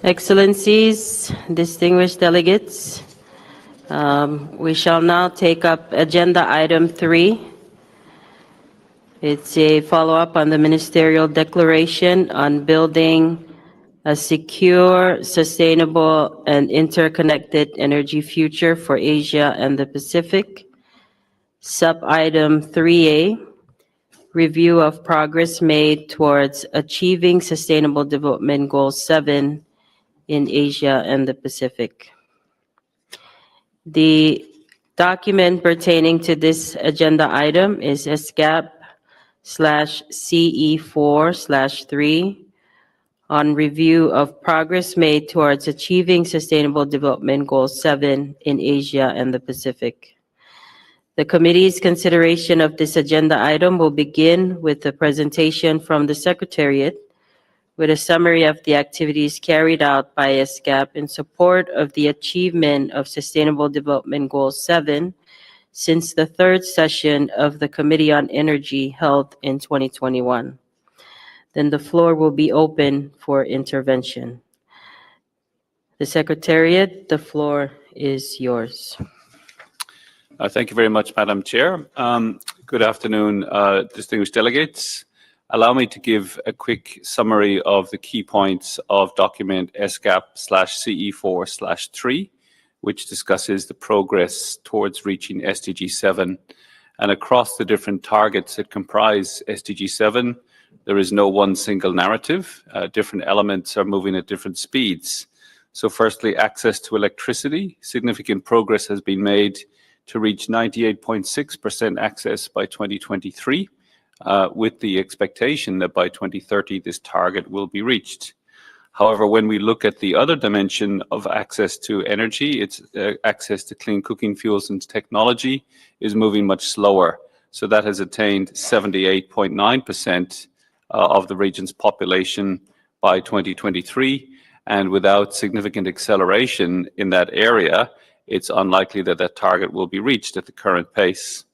Excellencies, distinguished delegates, we shall now take up agenda item 3. It's a follow-up on the ministerial declaration on building a secure, sustainable, and interconnected energy future for Asia and the Pacific. Sub-item 3A, review of progress made towards achieving Sustainable Development Goal 7 in Asia and the Pacific. The document pertaining to this agenda item is SCAP/CE4/3 on review of progress made towards achieving Sustainable Development Goal 7 in Asia and the Pacific. The committee's consideration of this agenda item will begin with a presentation from the Secretariat with a summary of the activities carried out by SCAP in support of the achievement of Sustainable Development Goal 7 since the third session of the Committee on Energy held in 2021. Then the floor will be open for intervention. The Secretariat, the floor is yours. Thank you very much, Madam Chair. Good afternoon, distinguished delegates. Allow me to give a quick summary of the key points of document SCAP/CE4/3, which discusses the progress towards reaching SDG 7. And across the different targets that comprise SDG 7, there is no one single narrative. Different elements are moving at different speeds. So firstly, access to electricity. Significant progress has been made to reach 98.6% access by 2023. With the expectation that by 2030 this target will be reached. However, when we look at the other dimension of access to energy, it's access to clean cooking fuels and technology is moving much slower. So that has attained 78.9% of the region's population by 2023, and without significant acceleration in that area, it's unlikely that that target will be reached at the current pace.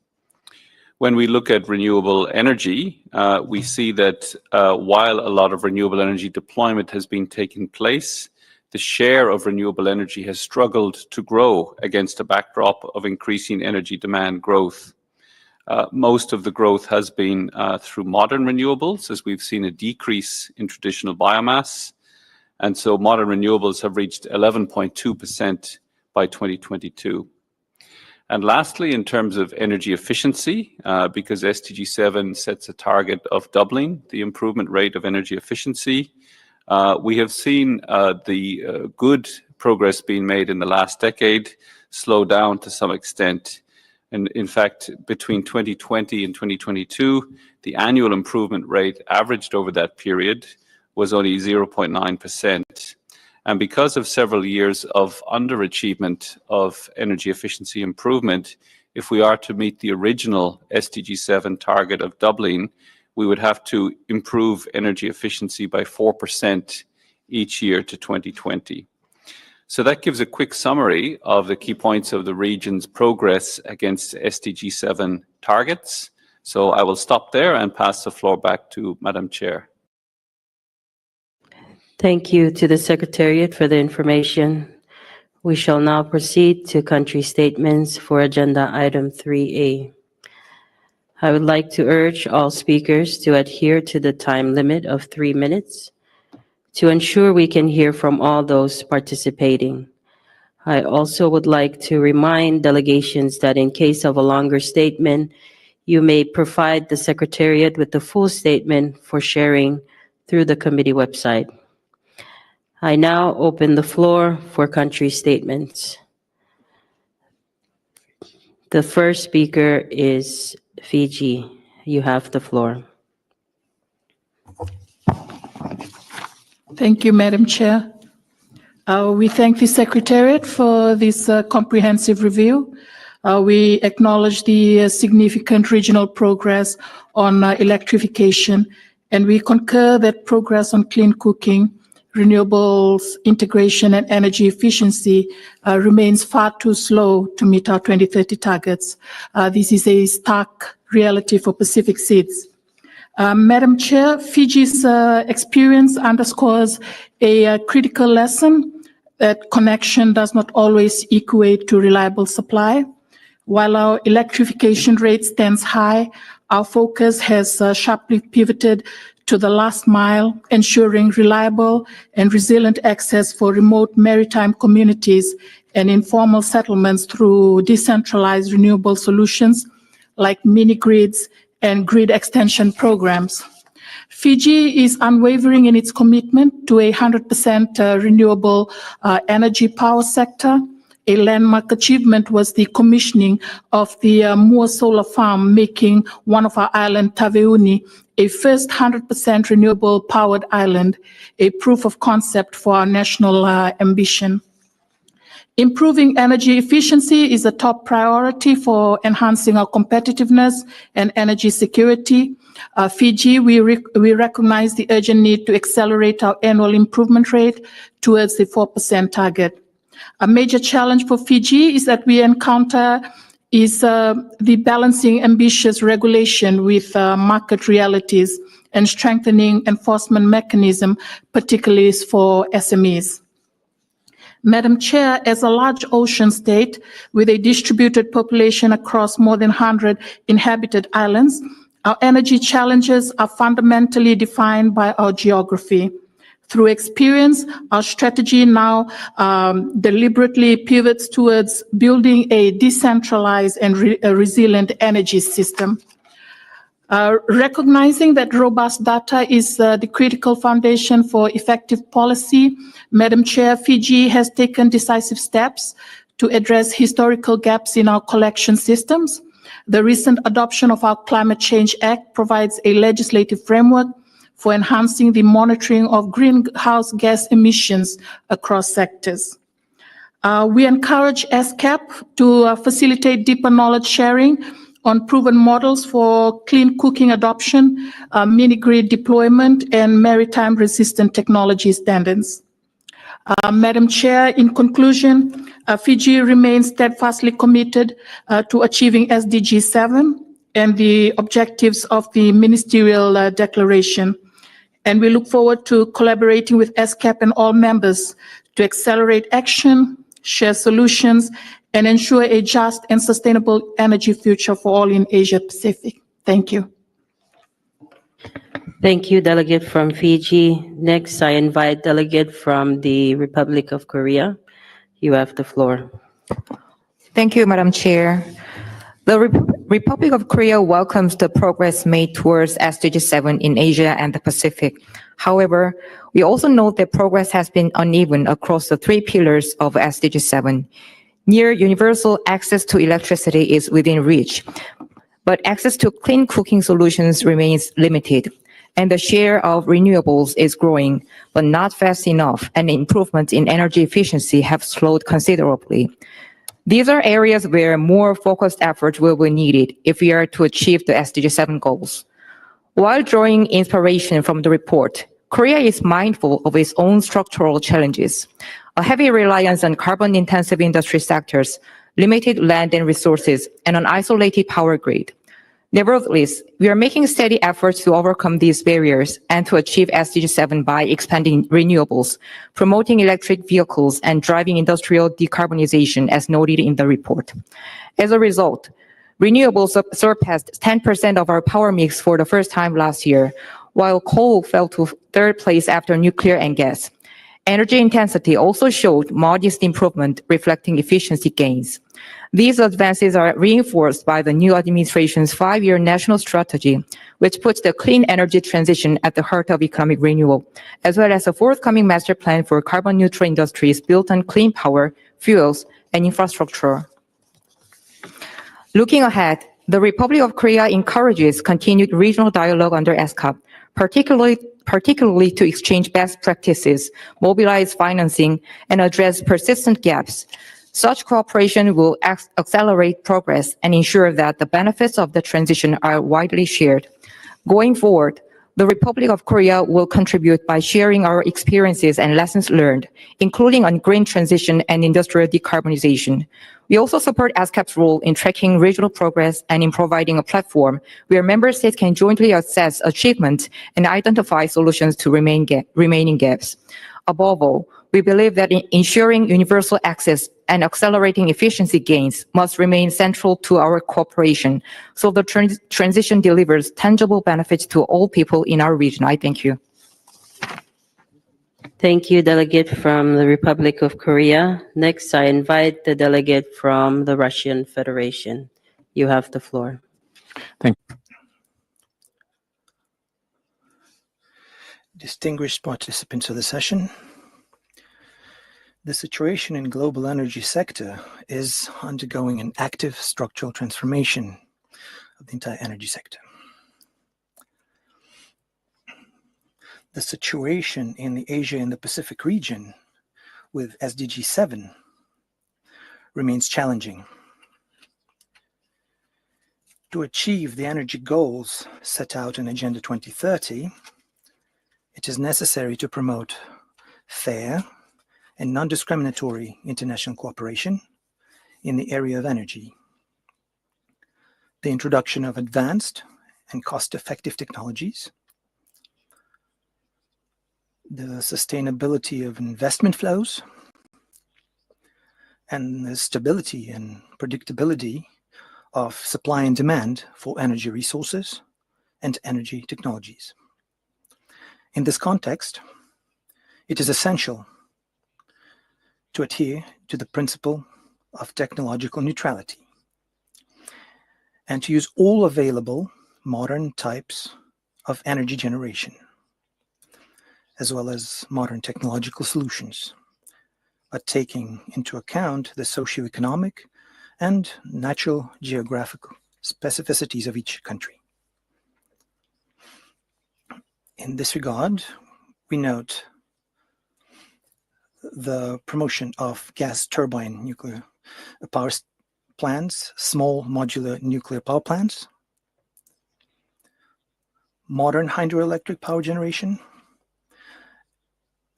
When we look at renewable energy, we see that while a lot of renewable energy deployment has been taking place, the share of renewable energy has struggled to grow against a backdrop of increasing energy demand growth. Most of the growth has been through modern renewables, as we've seen a decrease in traditional biomass. And so modern renewables have reached 11.2% by 2022. And lastly, in terms of energy efficiency, because SDG 7 sets a target of doubling the improvement rate of energy efficiency, we have seen the good progress being made in the last decade slow down to some extent. And in fact, between 2020 and 2022, the annual improvement rate averaged over that period was only 0.9%. And because of several years of underachievement of energy efficiency improvement, if we are to meet the original SDG 7 target of doubling, we would have to improve energy efficiency by 4% each year to 2020. So that gives a quick summary of the key points of the region's progress against SDG 7 targets. So I will stop there and pass the floor back to Madam Chair. Thank you to the Secretariat for the information. We shall now proceed to country statements for agenda item 3A. I would like to urge all speakers to adhere to the time limit of 3 minutes to ensure we can hear from all those participating. I also would like to remind delegations that in case of a longer statement, you may provide the Secretariat with the full statement for sharing through the committee website. I now open the floor for country statements. The first speaker is Fiji. You have the floor. Thank you, Madam Chair. We thank the Secretariat for this comprehensive review. We acknowledge the significant regional progress on electrification, and we concur that progress on clean cooking, renewables integration, and energy efficiency remains far too slow to meet our 2030 targets. This is a stark reality for Pacific Seeds. Madam Chair, Fiji's experience underscores a critical lesson that connection does not always equate to reliable supply. While our electrification rate stands high, our focus has sharply pivoted to the last mile, ensuring reliable and resilient access for remote maritime communities and informal settlements through decentralized renewable solutions like mini-grids and grid extension programs. Fiji is unwavering in its commitment to a 100% renewable energy power sector. A landmark achievement was the commissioning of the Moa Solar Farm, making one of our island, Taveuni, a first 100% renewable powered island, a proof of concept for our national ambition. Improving energy efficiency is a top priority for enhancing our competitiveness and energy security. Fiji, we recognize the urgent need to accelerate our annual improvement rate towards the 4% target. A major challenge for Fiji is that we encounter the balancing ambitious regulation with market realities and strengthening enforcement mechanism, particularly for SMEs. Madam Chair, as a large ocean state with a distributed population across more than 100 inhabited islands, our energy challenges are fundamentally defined by our geography. Through experience, our strategy now deliberately pivots towards building a decentralized and resilient energy system. Recognizing that robust data is the critical foundation for effective policy, Madam Chair, Fiji has taken decisive steps to address historical gaps in our collection systems. The recent adoption of our Climate Change Act provides a legislative framework for enhancing the monitoring of greenhouse gas emissions across sectors. We encourage SCAP to facilitate deeper knowledge sharing on proven models for clean cooking adoption, mini-grid deployment, and maritime resistant technology standards. Madam Chair, in conclusion, Fiji remains steadfastly committed to achieving SDG 7 and the objectives of the ministerial declaration. And we look forward to collaborating with SCAP and all members to accelerate action, share solutions, and ensure a just and sustainable energy future for all in Asia Pacific. Thank you. Thank you, Delegate from Fiji. Next, I invite Delegate from the Republic of Korea. You have the floor. Thank you, Madam Chair. The Republic of Korea welcomes the progress made towards SDG 7 in Asia and the Pacific. However, we also note that progress has been uneven across the three pillars of SDG 7. Near universal access to electricity is within reach, but access to clean cooking solutions remains limited, and the share of renewables is growing, but not fast enough, and improvements in energy efficiency have slowed considerably. These are areas where more focused efforts will be needed if we are to achieve the SDG 7 goals. While drawing inspiration from the report, Korea is mindful of its own structural challenges. A heavy reliance on carbon-intensive industry sectors, limited land and resources, and an isolated power grid. Nevertheless, we are making steady efforts to overcome these barriers and to achieve SDG 7 by expanding renewables, promoting electric vehicles, and driving industrial decarbonization as noted in the report. As a result, renewables surpassed 10% of our power mix for the first time last year, while coal fell to third place after nuclear and gas. Energy intensity also showed modest improvement, reflecting efficiency gains. These advances are reinforced by the new administration's 5-year national strategy, which puts the clean energy transition at the heart of economic renewal, as well as a forthcoming master plan for carbon-neutral industries built on clean power, fuels, and infrastructure. Looking ahead, the Republic of Korea encourages continued regional dialogue under SCAP, particularly to exchange best practices, mobilize financing, and address persistent gaps. Such cooperation will accelerate progress and ensure that the benefits of the transition are widely shared. Going forward, The Republic of Korea will contribute by sharing our experiences and lessons learned, including on green transition and industrial decarbonization. We also support ASCAP's role in tracking regional progress and in providing a platform where member states can jointly assess achievement and identify solutions to remaining gaps. Above all, we believe that ensuring universal access and accelerating efficiency gains must remain central to our cooperation, so the transition delivers tangible benefits to all people in our region. I thank you. Thank you, delegate from the Republic of Korea. Next, I invite the delegate from the Russian Federation. You have the floor. Distinguished participants of the session, the situation in global energy sector is undergoing an active structural transformation of the entire energy sector. The situation in the Asia and the Pacific region with SDG 7 remains challenging. To achieve the energy goals set out in Agenda 2030, it is necessary to promote fair and non-discriminatory international cooperation in the area of energy, the introduction of advanced and cost-effective technologies, the sustainability of investment flows, and the stability and predictability of supply and demand for energy resources and energy technologies. In this context, it is essential to adhere to the principle of technological neutrality and to use all available modern types of energy generation, as well as modern technological solutions, but taking into account the socioeconomic and natural geographical specificities of each country. In this regard, we note the promotion of gas turbine nuclear power plants, small modular nuclear power plants, modern hydroelectric power generation,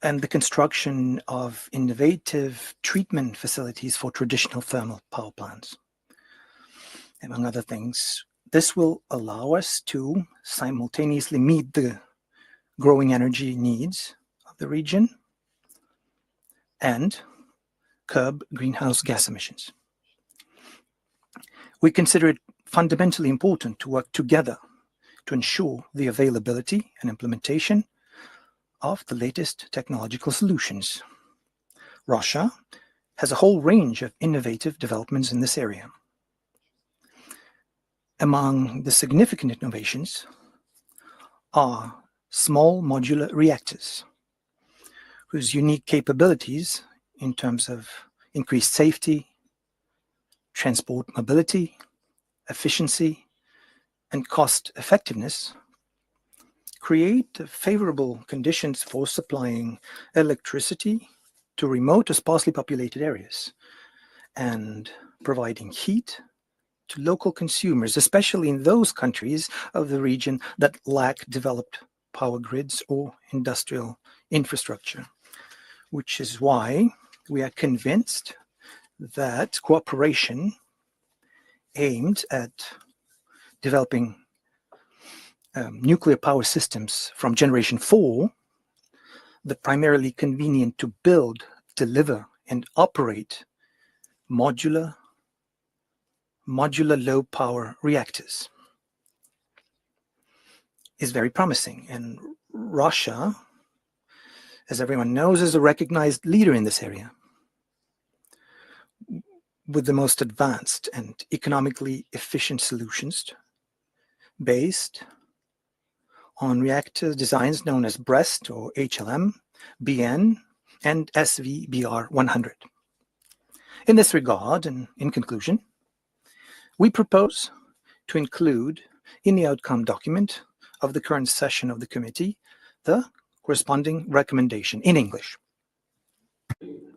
and the construction of innovative treatment facilities for traditional thermal power plants. Among other things, this will allow us to simultaneously meet the growing energy needs of the region and curb greenhouse gas emissions. We consider it fundamentally important to work together to ensure the availability and implementation of the latest technological solutions. Russia has a whole range of innovative developments in this area. Among the significant innovations are small modular reactors, whose unique capabilities in terms of increased safety, transport mobility, efficiency, and cost effectiveness create favorable conditions for supplying electricity to remote or sparsely populated areas and providing heat to local consumers, especially in those countries of the region that lack developed power grids or industrial infrastructure, which is why we are convinced that cooperation aimed at developing nuclear power systems from generation 4, the primarily convenient to build, deliver, and operate modular low power reactors is very promising. And Russia, as everyone knows, is a recognized leader in this area with the most advanced and economically efficient solutions based on reactor designs known as BREST or HLM, BN, and SVBR 100. In this regard, and in conclusion, we propose to include in the outcome document of the current session of the committee the corresponding recommendation in English.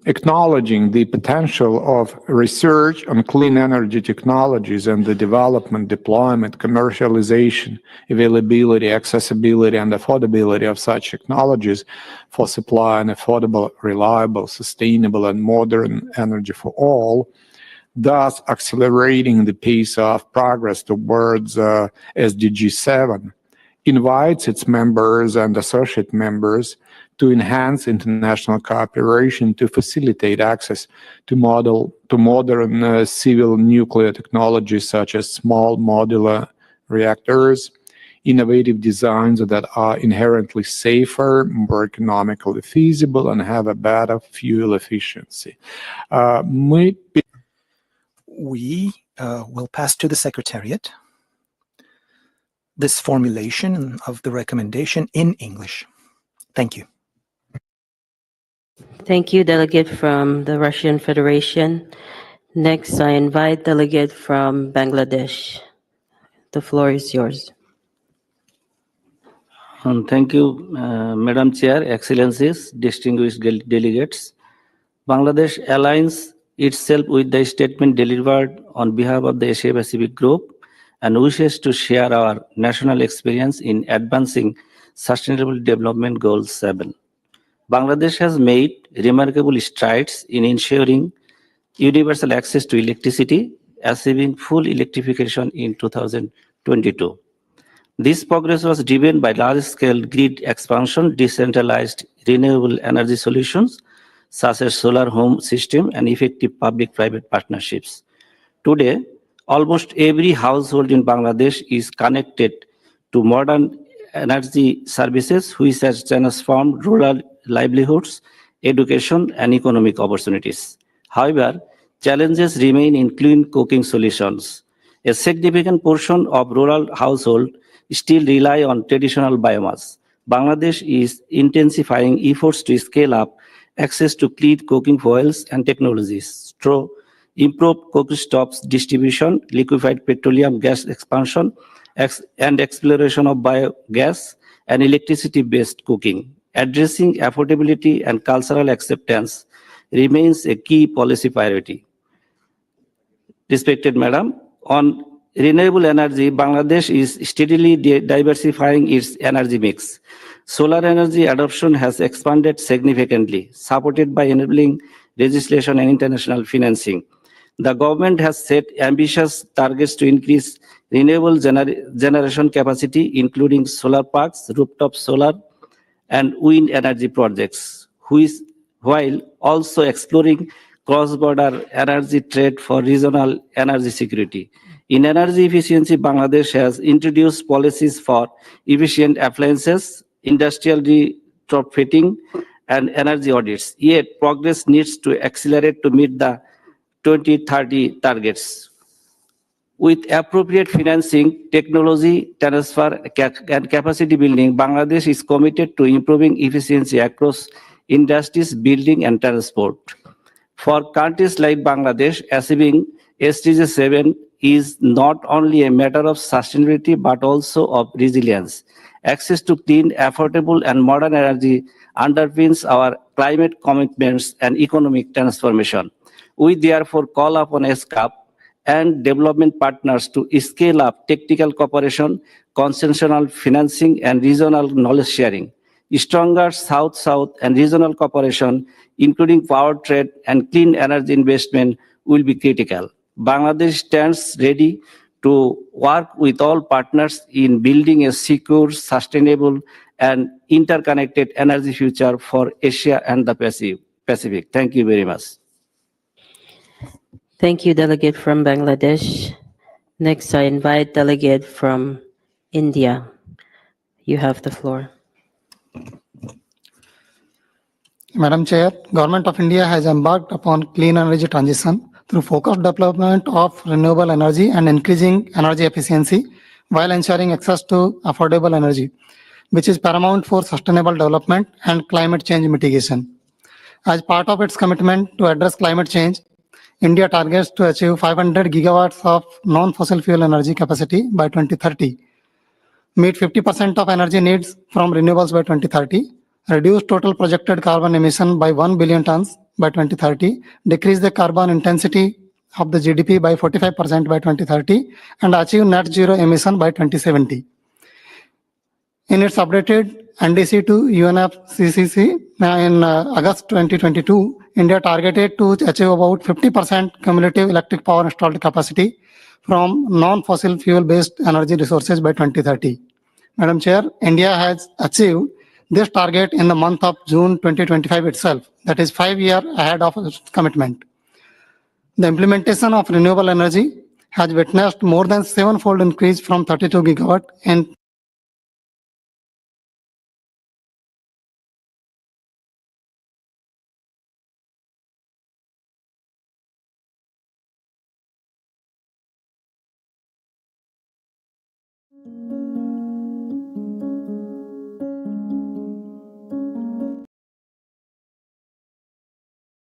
acknowledging the potential of research on clean energy technologies and the development, deployment, commercialization, availability, accessibility, and affordability of such technologies for supply and affordable, reliable, sustainable, and modern energy for all, thus accelerating the pace of progress towards SDG 7, invites its members and associate members to enhance international cooperation to facilitate access to modern civil nuclear technologies such as small modular reactors, innovative designs that are inherently safer, more economically feasible, and have a better fuel efficiency. We will pass to the Secretariat this formulation of the recommendation in English. Thank you. Thank you, Delegate from the Russian Federation. Next, I invite Delegate from Bangladesh. The floor is yours. Thank you, Madam Chair, Excellencies, distinguished delegates. Bangladesh aligns itself with the statement delivered on behalf of the Asia Pacific Group and wishes to share our national experience in advancing Sustainable Development Goal 7. Bangladesh has made remarkable strides in ensuring universal access to electricity, achieving full electrification in 2022. This progress was driven by large-scale grid expansion, decentralized renewable energy solutions, such as solar home system and effective public-private partnerships. Today, almost every household in Bangladesh is connected to modern energy services, which has transformed rural livelihoods, education, and economic opportunities. However, challenges remain in clean cooking solutions. A significant portion of rural households still rely on traditional biomass. Bangladesh is intensifying efforts to scale up access to clean cooking fuels and technologies through improved cookstoves distribution, liquefied petroleum gas expansion, and exploration of biogas and electricity-based cooking. Addressing affordability and cultural acceptance remains a key policy priority. Respected Madam, on renewable energy, Bangladesh is steadily diversifying its energy mix. Solar energy adoption has expanded significantly, supported by enabling legislation and international financing. The government has set ambitious targets to increase renewable generation capacity, including solar parks, rooftop solar, and wind energy projects, while also exploring cross-border energy trade for regional energy security. In energy efficiency, Bangladesh has introduced policies for efficient appliances, industrial retrofitting, and energy audits. Yet, progress needs to accelerate to meet the 2030 targets. With appropriate financing, technology transfer, and capacity building, Bangladesh is committed to improving efficiency across industries, building, and transport. For countries like Bangladesh, achieving SDG 7 is not only a matter of sustainability but also of resilience. Access to clean, affordable, and modern energy underpins our climate commitments and economic transformation. We therefore call upon ESCAP and development partners to scale up technical cooperation, consensual financing, and regional knowledge sharing. Stronger South-South and regional cooperation, including power trade and clean energy investment, will be critical. Bangladesh stands ready to work with all partners in building a secure, sustainable, and interconnected energy future for Asia and the Pacific. Thank you very much. Thank you, Delegate from Bangladesh. Next, I invite Delegate from India. You have the floor. Madam Chair, Government of India has embarked upon clean energy transition through focused development of renewable energy and increasing energy efficiency while ensuring access to affordable energy, which is paramount for sustainable development and climate change mitigation. As part of its commitment to address climate change, India targets to achieve 500 gigawatts of non-fossil fuel energy capacity by 2030, meet 50% of energy needs from renewables by 2030, reduce total projected carbon emission by 1 billion tons by 2030, decrease the carbon intensity of the GDP by 45% by 2030, and achieve net zero emission by 2070. In its updated NDC to UNFCCC in August 2022, India targeted to achieve about 50% cumulative electric power installed capacity from non-fossil fuel-based energy resources by 2030. Madam Chair, India has achieved this target in the month of June 2025 itself, that is 5 years ahead of its commitment. The implementation of renewable energy has witnessed more than 7-fold increase from 32 gigawatt in